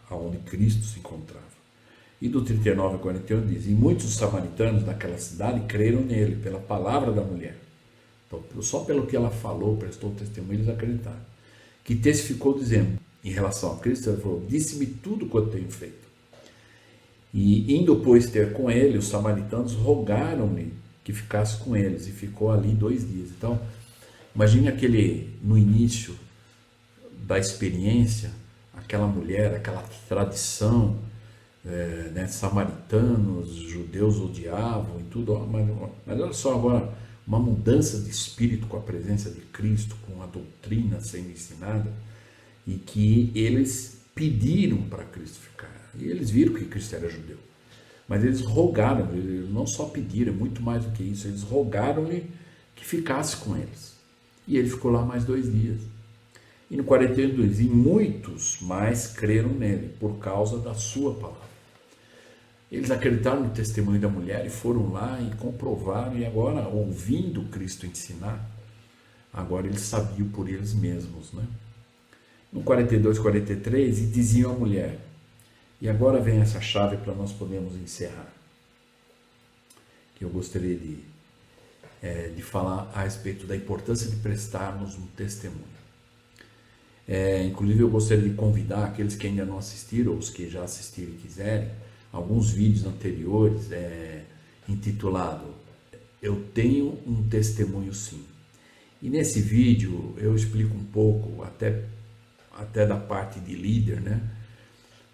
aonde Cristo se encontrava. E do 39 ao 41 diz, e muitos samaritanos daquela cidade creram nele, pela palavra da mulher. Então, só pelo que ela falou, prestou testemunho, eles acreditaram. Que testificou dizendo, em relação a Cristo, ela falou, disse-me tudo quanto tenho feito. E indo, pois, ter com ele, os samaritanos rogaram-lhe que ficasse com eles, e ficou ali 2 dias. Então, imagine no início da experiência, aquela mulher, aquela tradição, né, samaritanos, judeus odiavam e tudo, mas olha só agora, uma mudança de espírito com a presença de Cristo, com a doutrina sendo ensinada, e que eles pediram para Cristo ficar, e eles viram que Cristo era judeu, mas eles rogaram, eles não só pediram, muito mais do que isso, eles rogaram-lhe que ficasse com eles, e ele ficou lá mais 2 dias. E no 42, e muitos mais creram nele, por causa da sua palavra. Eles acreditaram no testemunho da mulher e foram lá e comprovaram, e agora, ouvindo Cristo ensinar, agora eles sabiam por eles mesmos, né? No 42, 43, e diziam à mulher, e agora vem essa chave para nós podermos encerrar, que eu gostaria de falar a respeito da importância de prestarmos um testemunho. Inclusive eu gostaria de convidar aqueles que ainda não assistiram, ou os que já assistiram e quiserem, alguns vídeos anteriores intitulado Eu Tenho um Testemunho Sim. E nesse vídeo eu explico um pouco, até da parte de líder, né?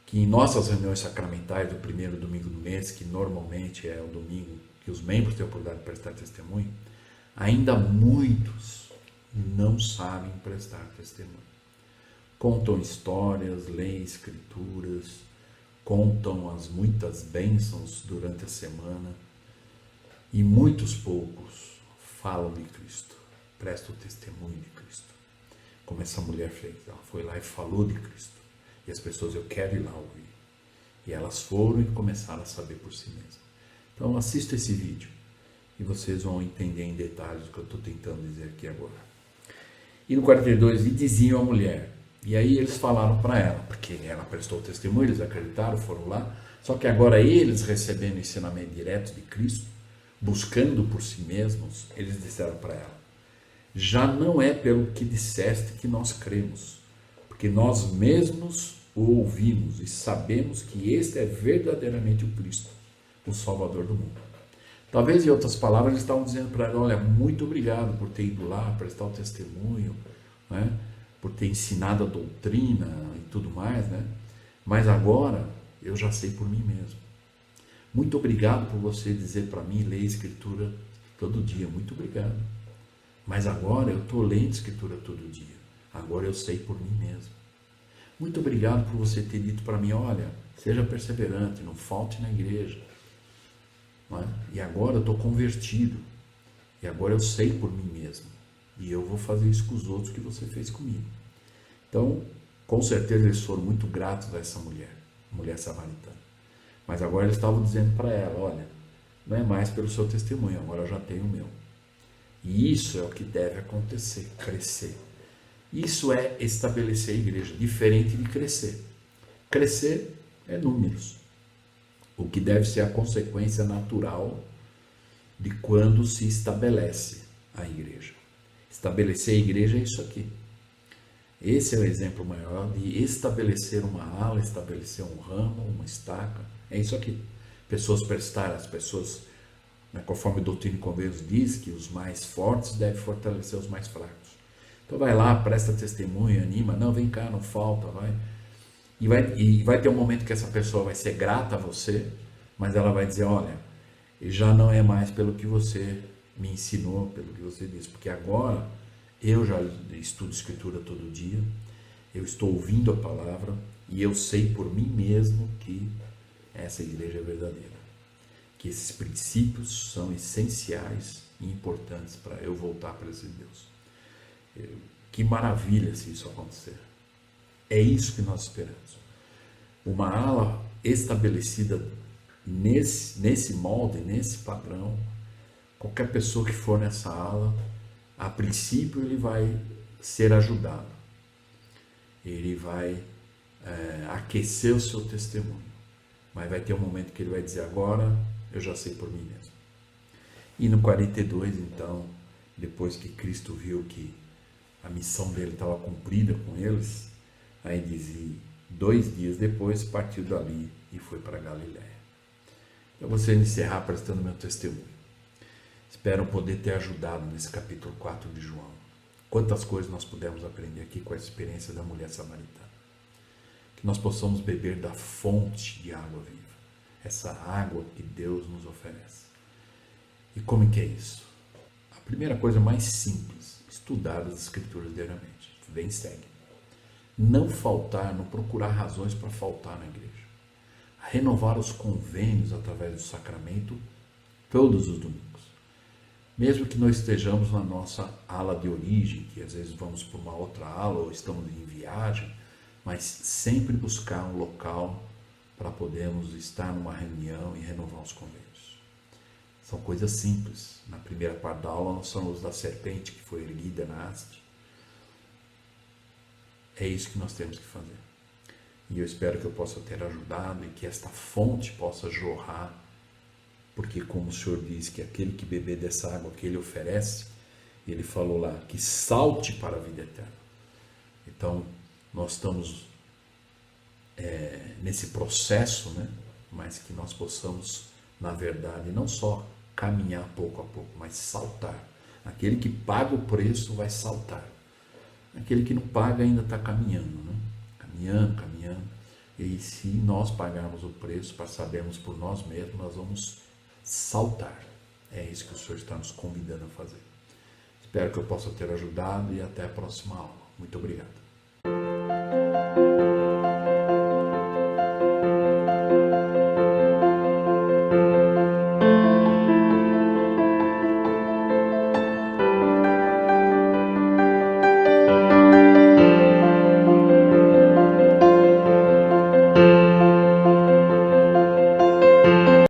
Que em nossas reuniões sacramentais do primeiro domingo do mês, que normalmente é o domingo que os membros têm a oportunidade de prestar testemunho, ainda muitos não sabem prestar testemunho. Contam histórias, leem escrituras, contam as muitas bênçãos durante a semana e muitos poucos falam de Cristo, prestam testemunho de Cristo. Como essa mulher fez, ela foi lá e falou de Cristo. E as pessoas, eu quero ir lá ouvir. E elas foram e começaram a saber por si mesmas. Então assista esse vídeo e vocês vão entender em detalhes o que eu estou tentando dizer aqui agora. E no 42, e diziam à mulher, e aí eles falaram para ela, porque ela prestou testemunho, eles acreditaram, foram lá, só que agora eles recebendo o ensinamento direto de Cristo, buscando por si mesmos, eles disseram para ela, já não é pelo que disseste que nós cremos, porque nós mesmos o ouvimos e sabemos que este é verdadeiramente o Cristo, o Salvador do mundo. Talvez em outras palavras eles estavam dizendo para ela, olha, muito obrigado por ter ido lá, prestar o testemunho, né? Por ter ensinado a doutrina e tudo mais, né? Mas agora eu já sei por mim mesmo. Muito obrigado por você dizer para mim, ler a Escritura todo dia, muito obrigado. Mas agora eu estou lendo a Escritura todo dia, agora eu sei por mim mesmo. Muito obrigado por você ter dito para mim, olha, seja perseverante, não falte na igreja. Não é? E agora eu estou convertido, e agora eu sei por mim mesmo. E eu vou fazer isso com os outros que você fez comigo. Então, com certeza eles foram muito gratos a essa mulher samaritana. Mas agora eles estavam dizendo para ela, olha, não é mais pelo seu testemunho, agora eu já tenho o meu. E isso é o que deve acontecer, crescer. Isso é estabelecer a igreja, diferente de crescer. Crescer é números, o que deve ser a consequência natural de quando se estabelece a igreja. Estabelecer a igreja é isso aqui. Esse é o exemplo maior de estabelecer uma ala, estabelecer um ramo, uma estaca. É isso aqui. Pessoas prestarem, as pessoas, né, conforme a Doutrina e Convênios diz, que os mais fortes devem fortalecer os mais fracos. Então vai lá, presta testemunho, anima, não, vem cá, não falta, vai. E vai ter um momento que essa pessoa vai ser grata a você, mas ela vai dizer, olha, já não é mais pelo que você me ensinou, pelo que você disse, porque agora eu já estudo Escritura todo dia, eu estou ouvindo a palavra e eu sei por mim mesmo que essa igreja é verdadeira, que esses princípios são essenciais e importantes para eu voltar para esse Deus. Que maravilha se isso acontecer. É isso que nós esperamos. Uma ala estabelecida nesse molde, nesse padrão, qualquer pessoa que for nessa ala, a princípio ele vai ser ajudado. Ele vai aquecer o seu testemunho. Mas vai ter um momento que ele vai dizer, agora eu já sei por mim mesmo. E no 42, então, depois que Cristo viu que a missão dele estava cumprida com eles, aí dizia, 2 dias depois partiu dali e foi para Galiléia. Eu gostaria de encerrar prestando meu testemunho. Espero poder ter ajudado nesse capítulo 4 de João. Quantas coisas nós pudemos aprender aqui com a experiência da mulher samaritana. Que nós possamos beber da fonte de água viva. Essa água que Deus nos oferece. E como é que é isso? A primeira coisa mais simples, estudar as Escrituras diariamente. Vem e segue. Não faltar, não procurar razões para faltar na igreja. Renovar os convênios através do sacramento todos os domingos. Mesmo que não estejamos na nossa ala de origem, que às vezes vamos para uma outra ala ou estamos em viagem, mas sempre buscar um local para podermos estar numa reunião e renovar os convênios. São coisas simples. Na primeira parte da aula nós falamos da serpente que foi erguida na haste. É isso que nós temos que fazer. E eu espero que eu possa ter ajudado e que esta fonte possa jorrar, porque como o Senhor diz que aquele que beber dessa água que Ele oferece, Ele falou lá, que salte para a vida eterna. Então, nós estamos nesse processo, né? Mas que nós possamos, na verdade, não só caminhar pouco a pouco, mas saltar. Aquele que paga o preço vai saltar. Aquele que não paga ainda está caminhando, né? Caminhando. E se nós pagarmos o preço para sabermos por nós mesmos, nós vamos saltar. É isso que o Senhor está nos convidando a fazer. Espero que eu possa ter ajudado e até a próxima aula. Muito obrigado.